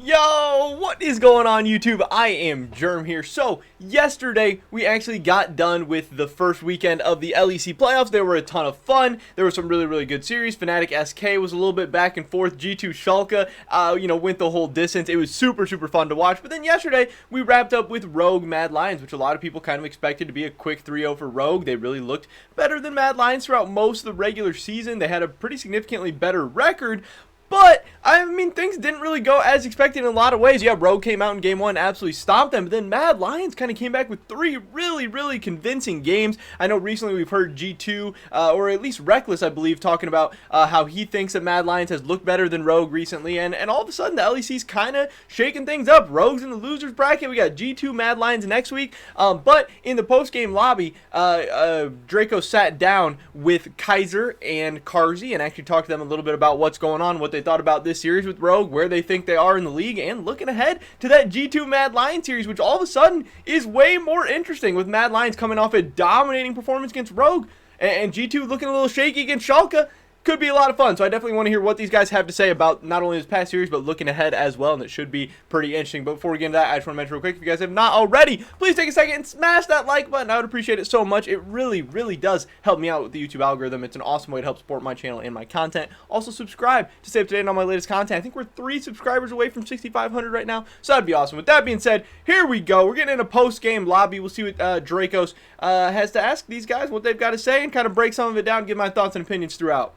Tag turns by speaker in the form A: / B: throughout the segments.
A: Yo, what is going on YouTube? I am Germ here. So, yesterday we actually got done with the first weekend of the LEC playoffs. They were a ton of fun. There were some really good series. Fnatic SK was a little bit back and forth. G2 Schalke, went the whole distance. It was super fun to watch. But then yesterday we wrapped up with Rogue Mad Lions, which a lot of people kind of expected to be a quick 3-0 for Rogue. They really looked better than Mad Lions throughout most of the regular season. They had a pretty significantly better record. But, I mean, things didn't really go as expected in a lot of ways. Yeah, Rogue came out in Game 1, absolutely stomped them. But then Mad Lions kind of came back with three really convincing games. I know recently we've heard G2, or at least Reckless, I believe, talking about how he thinks that Mad Lions has looked better than Rogue recently. And all of a sudden, the LEC's kind of shaking things up. Rogue's in the losers bracket. We got G2 Mad Lions next week. But in the post-game lobby, Draco sat down with Kaiser and Karzi and actually talked to them a little bit about what's going on, what they thought about this series with Rogue, where they think they are in the league, and looking ahead to that G2 Mad Lions series, which all of a sudden is way more interesting, with Mad Lions coming off a dominating performance against Rogue, and G2 looking a little shaky against Schalke. Could be a lot of fun, so I definitely want to hear what these guys have to say about not only this past series, but looking ahead as well, and it should be pretty interesting. But before we get into that, I just want to mention real quick, if you guys have not already, please take a second and smash that like button. I would appreciate it so much. It really does help me out with the YouTube algorithm. It's an awesome way to help support my channel and my content. Also, subscribe to stay up to date on my latest content. I think we're 3 subscribers away from 6,500 right now, so that'd be awesome. With that being said, here we go. We're getting in a post-game lobby. We'll see what Dracos has to ask these guys, what they've got to say, and kind of break some of it down, give my thoughts and opinions throughout.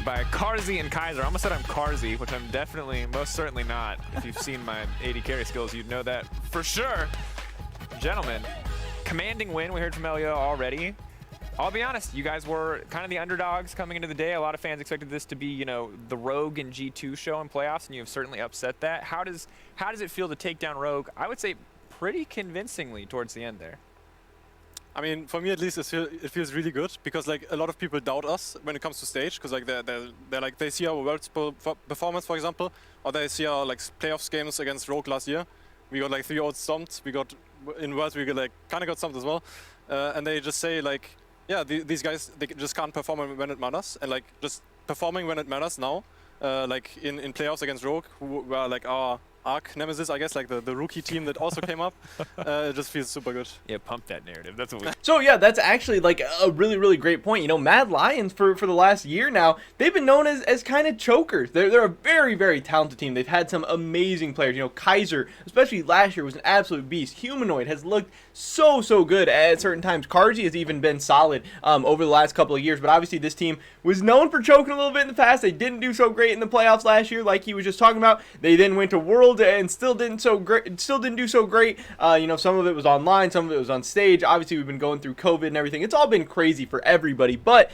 B: By Karzi and Kaiser. I almost said I'm Karzi, which I'm definitely, most certainly not. If you've seen my AD carry skills, you'd know that for sure. Gentlemen, commanding win. We heard from Elio already. I'll be honest, you guys were kind of the underdogs coming into the day. A lot of fans expected this to be, the Rogue and G2 show in playoffs, and you have certainly upset that. How does it feel to take down Rogue? I would say pretty convincingly towards the end there.
C: I mean, for me at least, it feels really good, because like a lot of people doubt us when it comes to stage, because like they see our Worlds performance, for example, or they see our like playoffs games against Rogue last year. We got like 3-0 stomped. We got in Worlds we like kind of got stomped as well, and they just say like, yeah, these guys, they just can't perform when it matters, and like just performing when it matters now, like in playoffs against Rogue, who were like our Arc Nemesis, I guess, like the rookie team that also came up. It just feels super good.
B: Yeah, pump that narrative. That's what we...
A: So yeah, that's actually like a really great point. Mad Lions for the last year now, they've been known as kind of chokers. They're a very talented team. They've had some amazing players. Kaiser, especially last year, was an absolute beast. Humanoid has looked so good at certain times. Karzi has even been solid over the last couple of years, but obviously this team was known for choking a little bit in the past. They didn't do so great in the playoffs last year, like he was just talking about. They then went to World and still didn't do so great. Some of it was online, some of it was on stage. Obviously we've been going through COVID and everything. It's all been crazy for everybody, but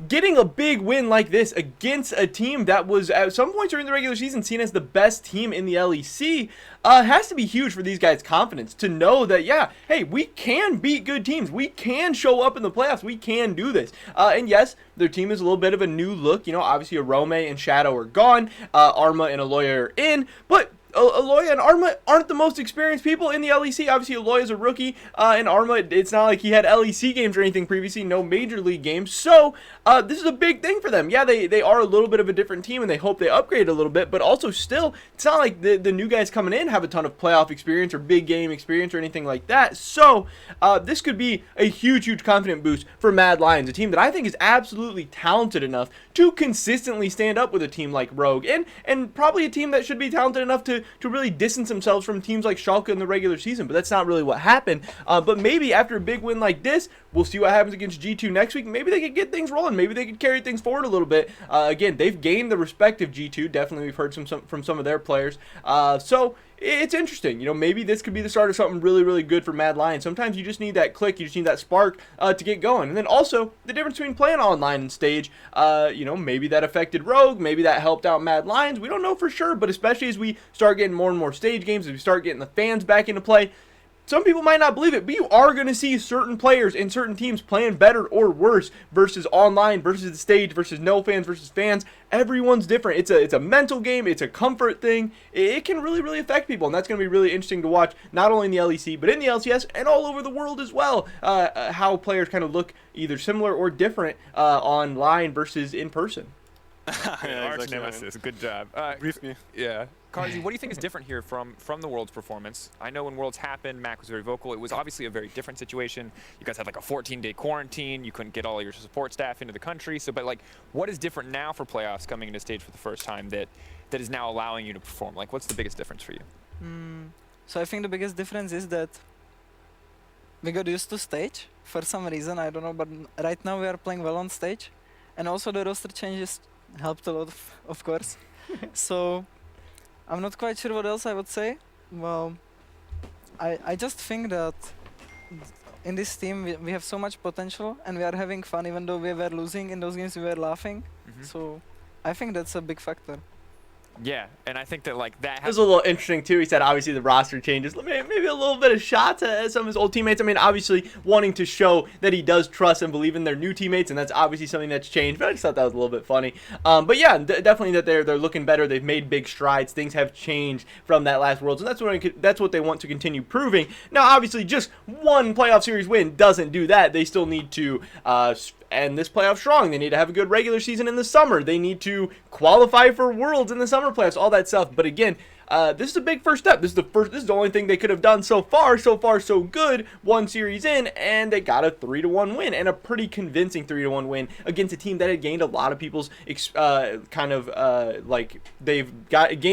A: getting a big win like this against a team that was at some points during the regular season seen as the best team in the LEC has to be huge for these guys' confidence, to know that, yeah, hey, we can beat good teams, we can show up in the playoffs, we can do this. And yes, their team is a little bit of a new look. Obviously Arome and Shadow are gone, Arma and Aloy are in, but Aloy and Arma aren't the most experienced people in the LEC. Obviously, Aloy is a rookie, and Arma, it's not like he had LEC games or anything previously, no major league games. So, this is a big thing for them. Yeah, they are a little bit of a different team, and they hope they upgrade a little bit, but also still, it's not like the new guys coming in have a ton of playoff experience or big game experience or anything like that. So, this could be a huge confidence boost for Mad Lions, a team that I think is absolutely talented enough to consistently stand up with a team like Rogue, and probably a team that should be talented enough to really distance themselves from teams like Schalke in the regular season, but that's not really what happened. But maybe after a big win like this, we'll see what happens against G2 next week. Maybe they could get things rolling. Maybe they could carry things forward a little bit. Again, they've gained the respect of G2. Definitely we've heard from some of their players. So it's interesting. Maybe this could be the start of something really good for Mad Lions. Sometimes you just need that click, you just need that spark to get going. And then also, the difference between playing online and stage, maybe that affected Rogue, maybe that helped out Mad Lions. We don't know for sure, but especially as we start getting more and more stage games, as we start getting the fans back into play, some people might not believe it, but you are going to see certain players and certain teams playing better or worse versus online, versus the stage, versus no fans, versus fans. Everyone's different. It's a mental game. It's a comfort thing. It can really affect people, and that's going to be really interesting to watch, not only in the LEC, but in the LCS and all over the world as well, how players kind of look either similar or different online versus in person.
B: Yeah, Arch Nemesis, good job.
C: Brief me.
B: Yeah. Karzi, what do you think is different here from the Worlds performance? I know when Worlds happened, Mac was very vocal. It was obviously a very different situation. You guys had like a 14-day quarantine. You couldn't get all your support staff into the country. So, but like, what is different now for playoffs coming into stage for the first time that is now allowing you to perform? Like, what's the biggest difference for you?
D: So I think the biggest difference is that we got used to stage for some reason, I don't know, but right now we are playing well on stage. And also the roster changes helped a lot, of course. So I'm not quite sure what else I would say. Well, I just think that in this team we have so much potential and we are having fun even though we were losing in those games we were laughing. So I think that's a big factor.
B: Yeah, and I think that like that
A: It was a little interesting too. He said obviously the roster changes, maybe a little bit of shots at some of his old teammates. I mean, obviously wanting to show that he does trust and believe in their new teammates, and that's obviously something that's changed. But I just thought that was a little bit funny. But yeah, definitely that they're looking better. They've made big strides. Things have changed from that last Worlds, and that's what they want to continue proving. Now, obviously, just one playoff series win doesn't do that. They still need to end this playoff strong. They need to have a good regular season in the summer. They need to qualify for Worlds in the summer playoffs, all that stuff. But again, this is a big first step. This is the only thing they could have done so far. So far, so good. One series in, and they got a 3-1 win, and a pretty convincing 3-1 win against a team that had gained a lot of people's gained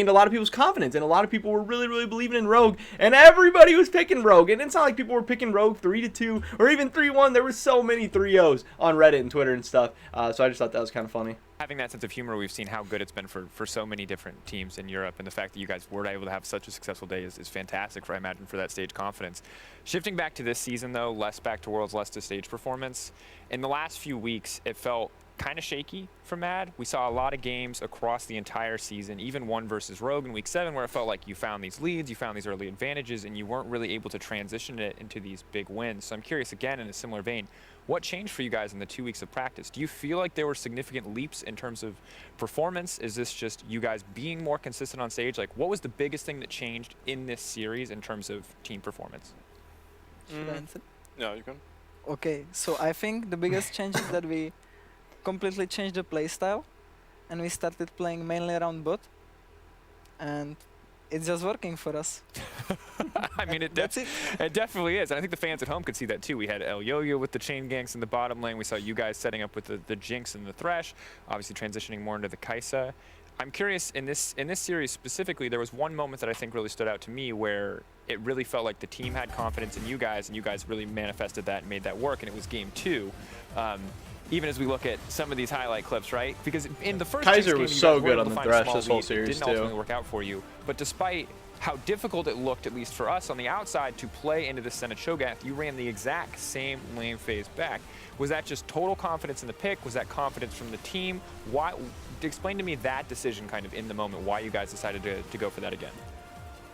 A: a lot of people's confidence, and a lot of people were really believing in Rogue, and everybody was picking Rogue. And it's not like people were picking Rogue 3-2 or even 3-1. There were so many 3-0s on Reddit and Twitter and stuff. So I just thought that was kind of funny.
B: Having that sense of humor, we've seen how good it's been for so many different teams in Europe, and the fact that you guys were able to have such a successful day is fantastic, I imagine, for that stage confidence. Shifting back to this season, though, less back to Worlds, less to stage performance, in the last few weeks, it felt kind of shaky for Mad. We saw a lot of games across the entire season, even one versus Rogue in Week 7, where it felt like you found these leads, you found these early advantages, and you weren't really able to transition it into these big wins. So I'm curious, again, in a similar vein, what changed for you guys in the 2 weeks of practice? Do you feel like there were significant leaps in terms of performance? Is this just you guys being more consistent on stage? Like, what was the biggest thing that changed in this series in terms of team performance?
D: Should I answer?
C: Yeah, you can.
D: Okay, so I think the biggest change is that we completely changed the playstyle and we started playing mainly around bot, and it's just working for us.
B: I mean, it definitely is. And I think the fans at home could see that too. We had El Yo-Yo with the chain ganks in the bottom lane. We saw you guys setting up with the Jinx and the Thresh, obviously transitioning more into the Kaiser. I'm curious, in this series specifically, there was one moment that I think really stood out to me where it really felt like the team had confidence in you guys, and you guys really manifested that and made that work, and it was Game 2. Even as we look at some of these highlight clips, right? Because in the first
A: Kaiser
B: game,
A: was
B: you
A: so
B: guys were
A: good
B: able
A: on
B: to
A: the
B: find a
A: Thresh
B: small
A: this whole
B: lead.
A: series,
B: It didn't
A: too.
B: ultimately work out for you. But despite how difficult it looked, at least for us on the outside, to play into the Senate Shogath, you ran the exact same lane phase back. Was that just total confidence in the pick? Was that confidence from the team? Why? Explain to me that decision kind of in the moment, why you guys decided to go for that again.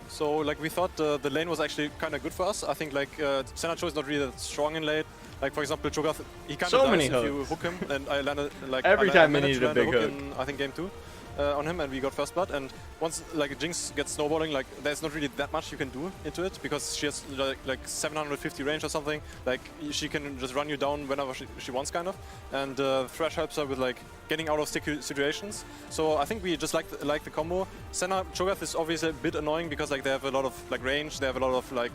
C: So like we thought the lane was actually kind of good for us. I think like Senacho is not really that strong in lane. Like for example, Cho'Gath, he kind of
A: So many
C: dies if you
A: hooks.
C: hook him, and I landed like
A: Every
C: I
A: time we
C: managed
A: needed
C: to
A: a
C: land
A: big hook.
C: in I think Game 2 on him, and we got first blood. And once like Jinx gets snowballing, like there's not really that much you can do into it because she has like 750 range or something. Like she can just run you down whenever she wants, kind of. And Thresh helps her with like getting out of sticky situations. So I think we just like the combo. Senna Cho'Gath is obviously a bit annoying because like they have a lot of like range, they have a lot of like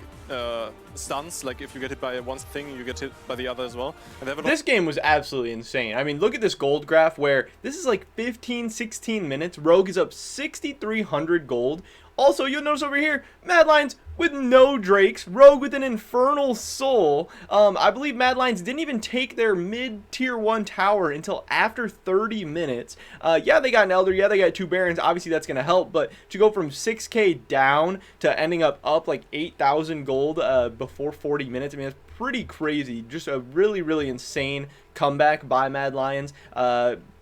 C: stuns. Like if you get hit by one thing, you get hit by the other as well. And they have a lot
A: This game was absolutely insane. I mean, look at this gold graph where this is like 15, 16 minutes. Rogue is up 6,300 gold. Also, you'll notice over here, Mad Lions with no Drakes, Rogue with an Infernal Soul. I believe Mad Lions didn't even take their mid-tier 1 tower until after 30 minutes. Yeah, they got an Elder, yeah, they got 2 Barons, obviously that's going to help, but to go from 6k down to ending up like 8,000 gold before 40 minutes, I mean, that's pretty crazy. Just a really insane comeback by Mad Lions.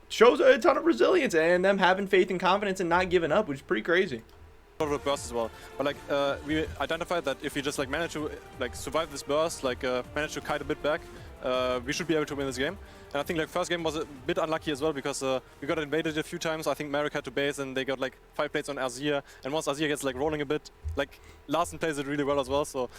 A: Shows a ton of resilience and them having faith and confidence and not giving up, which is pretty crazy.
C: of a burst as well. But like we identified that if we just like manage to like survive this burst, like manage to kite a bit back, we should be able to win this game. And I think like first game was a bit unlucky as well because we got invaded a few times. I think Merrick had to base and they got like 5 plates on Azir. And once Azir gets like rolling a bit, like Larsen plays it really well as well. So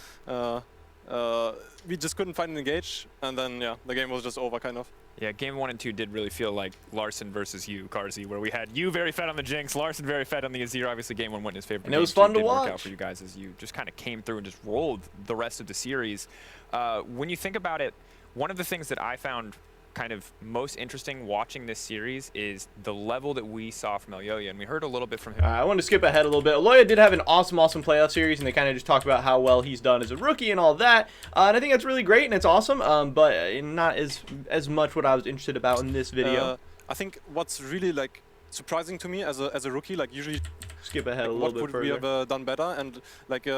C: we just couldn't find an engage, and then yeah, the game was just over kind of.
B: Yeah, game 1 and 2 did really feel like Larson versus you, Carzy, where we had you very fed on the Jinx, Larson very fed on the Azir. Obviously, game 1 went in his favor.
A: And it was
B: Game 2
A: fun to
B: did work
A: watch.
B: out for you guys as you just kind of came through and just rolled the rest of the series. When you think about it, one of the things that I found kind of most interesting watching this series is the level that we saw from Elyoya, and we heard a little bit from him.
A: I want to skip ahead a little bit. Elyoya did have an awesome playoff series, and they kind of just talked about how well he's done as a rookie and all that. And I think that's really great, and it's awesome, but not as much what I was interested about in this video.
C: I think what's really like surprising to me as a rookie, like usually
A: Skip ahead a little
C: what
A: bit
C: would
A: further.
C: we have done better, and like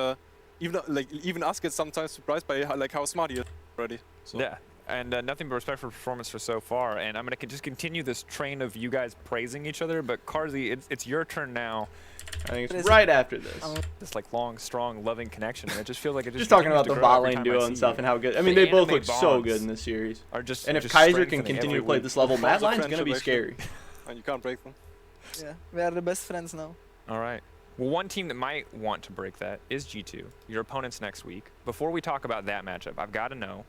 C: even us get sometimes surprised by how smart he is already. So.
B: Yeah. And nothing but respect for performance for so far. And I'm going to just continue this train of you guys praising each other. But Carzy, it's your turn now.
A: I think it's right after this.
B: This like long, strong, loving connection. And it just feels like it just
A: Talking about
B: continues
A: the
B: to grow
A: bot
B: every
A: lane
B: time
A: duo
B: I
A: and
B: see
A: stuff
B: you.
A: and how good. I mean,
B: The
A: they both
B: anime
A: look so
B: bonds
A: good in this series.
B: Are just,
A: And if
B: just
A: Kaiser can
B: strengthening
A: continue
B: every
A: to play
B: week.
A: this level,
C: Bonds
A: Mad
C: of
A: Line's going to be
C: friendship,
A: scary.
C: And you can't break them.
D: Yeah, we are the best friends now.
B: All right. Well, one team that might want to break that is G2, your opponents next week. Before we talk about that matchup, I've got to know,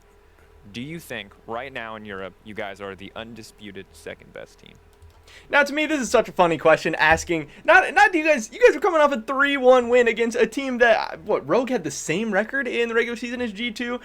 B: do you think right now in Europe, you guys are the undisputed second best team?
A: Now, to me, this is such a funny question asking, not do you guys are coming off a 3-1 win against a team that, Rogue had the same record in the regular season as G2.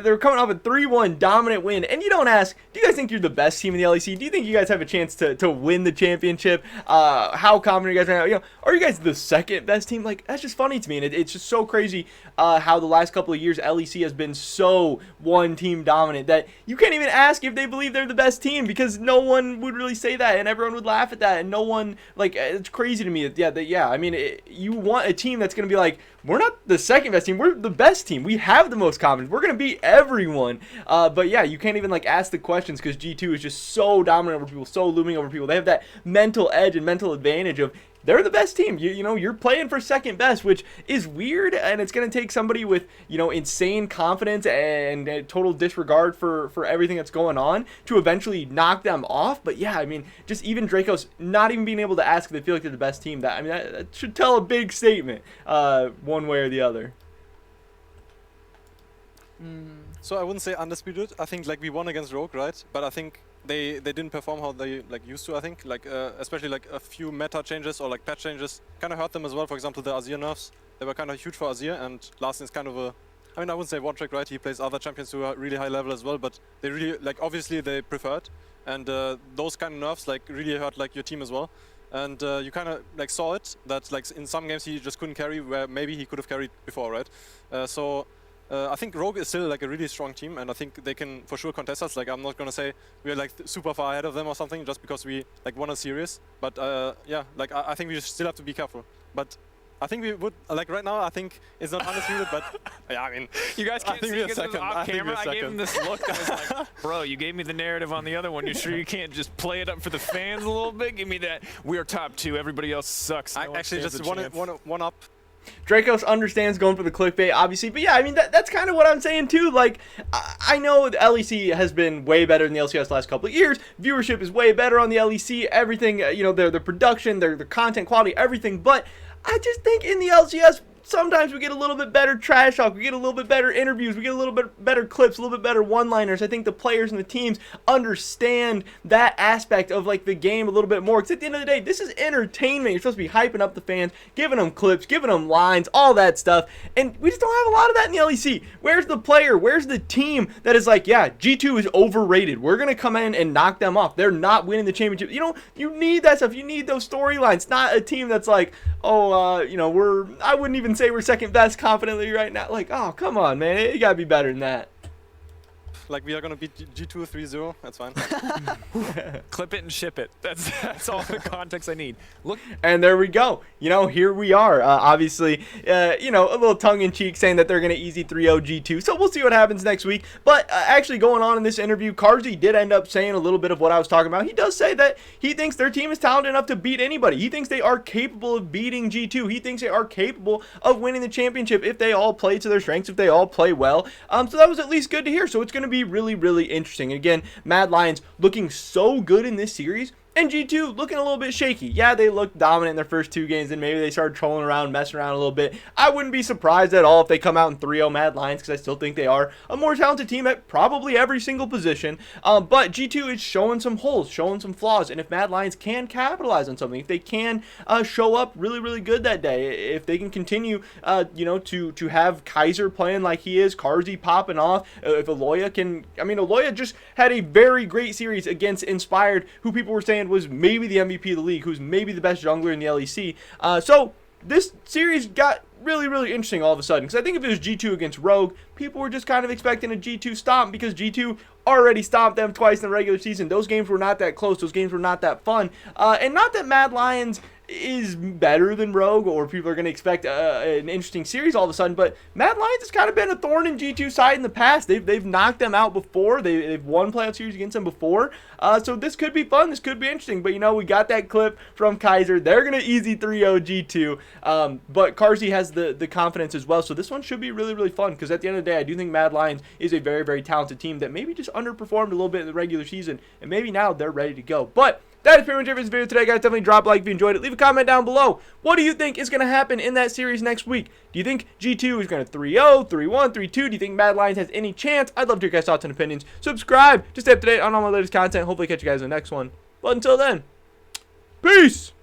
A: They're coming off a 3-1 dominant win, and you don't ask, do you guys think you're the best team in the LEC? Do you think you guys have a chance to win the championship? How confident are you guys right now? You know, are you guys the second best team? Like, that's just funny to me, and it's just so crazy how the last couple of years LEC has been so one-team dominant that you can't even ask if they believe they're the best team because no one would really say that. And everyone would laugh at that, and no one, like, it's crazy to me that I mean, you want a team that's going to be like, we're not the second best team, we're the best team, we have the most confidence, we're going to beat everyone, but yeah, you can't even, like, ask the questions because G2 is just so dominant over people, so looming over people. They have that mental edge and mental advantage of they're the best team. You know, you're playing for second best, which is weird, and it's going to take somebody with, you know, insane confidence and total disregard for everything that's going on to eventually knock them off. But yeah, I mean, just even Dracos not even being able to ask if they feel like they're the best team, that should tell a big statement one way or the other.
C: So I wouldn't say undisputed. I think like we won against Rogue, right? But I think they didn't perform how they like used to. I think like especially like a few meta changes or like patch changes kind of hurt them as well. For example, the Azir nerfs, they were kind of huge for Azir, and Larsen is kind of a, I mean, I wouldn't say one trick, right? He plays other champions who are really high level as well, but they really like obviously they preferred, and those kind of nerfs like really hurt like your team as well. And you kind of like saw it that like in some games he just couldn't carry where maybe he could have carried before, right? I think Rogue is still like a really strong team, and I think they can for sure contest us. Like I'm not gonna say we're like super far ahead of them or something just because we like won a series. But yeah, like I think we still have to be careful. But I think we would like right now. I think it's not undisputed, but yeah, I mean,
B: You guys can't
C: think
B: see
C: we're
B: because it was
C: second.
B: off
C: I think
B: camera.
C: we're
B: I gave him
C: second.
B: this look. I was like, bro, you gave me the narrative on the other one. You sure you can't just play it up for the fans a little bit? Give me that. We are top 2. Everybody else sucks.
C: I
B: No one
C: actually
B: stands
C: just
B: a chance.
C: one up.
A: Dracos understands going for the clickbait, obviously, but yeah, I mean, that's kind of what I'm saying too. Like, I know the LEC has been way better than the LCS the last couple of years. Viewership is way better on the LEC. Everything, you know, their production, their content quality, everything. But I just think in the LCS, sometimes we get a little bit better trash talk, we get a little bit better interviews, we get a little bit better clips, a little bit better one-liners. I think the players and the teams understand that aspect of like the game a little bit more, because at the end of the day, this is entertainment. You're supposed to be hyping up the fans, giving them clips, giving them lines, all that stuff, and we just don't have a lot of that in the LEC. Where's the player? Where's the team that is like, yeah, G2 is overrated, we're gonna come in and knock them off, they're not winning the championship? You know, you need that stuff, you need those storylines, not a team that's like, oh, you know, I wouldn't even say we're second best confidently right now. Like, oh, come on, man. You gotta be better than that.
C: Like we are gonna beat G2 3-0. That's fine.
B: Clip it and ship it. That's all the context I need. Look,
A: And there we go. You know, here we are. Obviously, you know, a little tongue-in-cheek saying that they're going to easy 3-0 G2. So we'll see what happens next week. But actually going on in this interview, Carzy did end up saying a little bit of what I was talking about. He does say that he thinks their team is talented enough to beat anybody. He thinks they are capable of beating G2. He thinks they are capable of winning the championship if they all play to their strengths, if they all play well. So that was at least good to hear. So it's going to be really, really interesting. And again, Mad Lions looking so good in this series. And G2 looking a little bit shaky. Yeah, they looked dominant in their first 2 games, and maybe they started trolling around, messing around a little bit. I wouldn't be surprised at all if they come out in 3-0 Mad Lions, because I still think they are a more talented team at probably every single position. But G2 is showing some holes, showing some flaws, and if Mad Lions can capitalize on something, if they can show up really, really good that day, if they can continue, to have Kaiser playing like he is, Carzy popping off, if Aloya can, Aloya just had a very great series against Inspired, who people were saying was maybe the MVP of the league, who's maybe the best jungler in the LEC. So this series got really, really interesting all of a sudden, because I think if it was G2 against Rogue, people were just kind of expecting a G2 stomp, because G2 already stomped them twice in the regular season. Those games were not that close. Those games were not that fun. And not that Mad Lions is better than Rogue, or people are going to expect an interesting series all of a sudden, but Mad Lions has kind of been a thorn in G2's side in the past. They've knocked them out before. They've won playoff series against them before. So this could be fun. This could be interesting. But, we got that clip from Kaiser. They're going to easy 3-0 G2. But Carzy has the confidence as well. So this one should be really, really fun, because at the end of the day, I do think Mad Lions is a very, very talented team that maybe just underperformed a little bit in the regular season, and maybe now they're ready to go. But that is pretty much it for this video today, guys. Definitely drop a like if you enjoyed it. Leave a comment down below. What do you think is going to happen in that series next week? Do you think G2 is going to 3-0, 3-1, 3-2? Do you think Mad Lions has any chance? I'd love to hear your guys' thoughts and opinions. Subscribe to stay up to date on all my latest content. Hopefully catch you guys in the next one. But until then, peace!